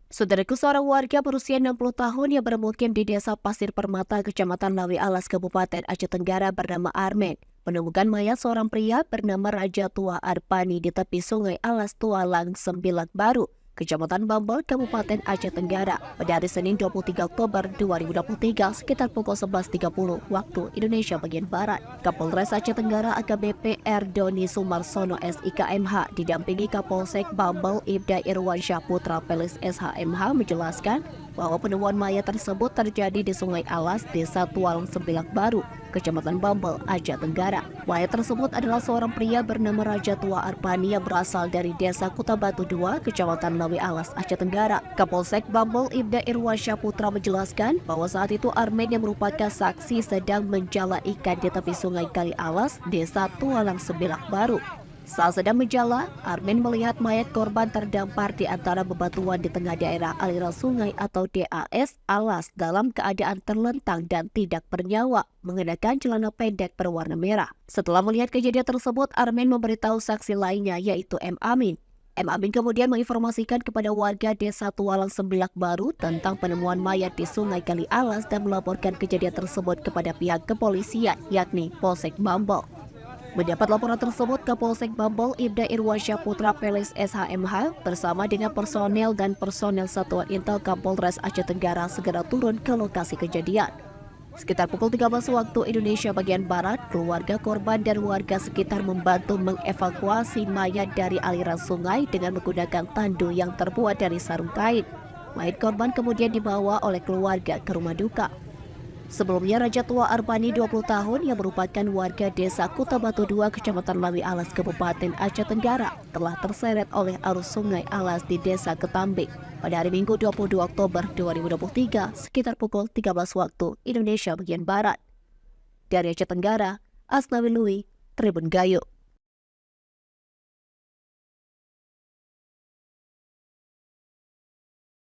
Saudaraku, seorang warga berusia 60 tahun yang bermukim di Desa Pasir Permata, Kecamatan Lawi Alas, Kabupaten Aceh Tenggara bernama Armen, menemukan mayat seorang pria bernama Raja Tua Arpani di tepi Sungai Alas Tualang, Sembilak Baru, Kecamatan Bambol, Kabupaten Aceh Tenggara, pada hari Senin 23 Oktober 2023 sekitar pukul 11.30 waktu Indonesia bagian Barat. Kapolres Aceh Tenggara AKBP R. Doni Sumarsono SIKMH didampingi Kapolsek Bambol Ibda Irwansyah Putra Pelis SHMH menjelaskan bahwa penemuan mayat tersebut terjadi di Sungai Alas, Desa Tualang Sembilak Baru, Kecamatan Bambol, Aceh Tenggara. Mayat tersebut adalah seorang pria bernama Raja Tua Arpani yang berasal dari Desa Kutabatu II, Kecamatan Lawi Alas, Aceh Tenggara. Kapolsek Bambol Ibda Irwansyah Putra menjelaskan bahwa saat itu Armen yang merupakan saksi sedang menjala ikan di tepi Sungai Kali Alas, Desa Tualang Sembilak Baru. Saat sedang menjala, Armen melihat mayat korban terdampar di antara bebatuan di tengah daerah aliran sungai atau DAS Alas dalam keadaan terlentang dan tidak bernyawa, mengenakan celana pendek berwarna merah. Setelah melihat kejadian tersebut, Armen memberitahu saksi lainnya yaitu M. Amin. M. Amin kemudian menginformasikan kepada warga Desa Tualang Sembilak Baru tentang penemuan mayat di Sungai Kali Alas dan melaporkan kejadian tersebut kepada pihak kepolisian, yakni Polsek Bambol. Mendapat laporan tersebut, Kapolsek Bambol Ibda Irwansyah Putra Pelis SHMH bersama dengan personel dan personel Satuan Intel Kapolres Aceh Tenggara segera turun ke lokasi kejadian. Sekitar pukul 13 waktu Indonesia bagian Barat, keluarga korban dan warga sekitar membantu mengevakuasi mayat dari aliran sungai dengan menggunakan tandu yang terbuat dari sarung kain. Mayat korban kemudian dibawa oleh keluarga ke rumah duka. Sebelumnya, Raja Tua Arpani 20 tahun yang merupakan warga Desa Kutabatu II, Kecamatan Lawi Alas, Kabupaten Aceh Tenggara, telah terseret oleh arus Sungai Alas di Desa Ketambik pada hari Minggu 22 Oktober 2023 sekitar pukul 13 waktu Indonesia bagian Barat. Dari Aceh Tenggara, Asnawi Lui, Tribun Gayo.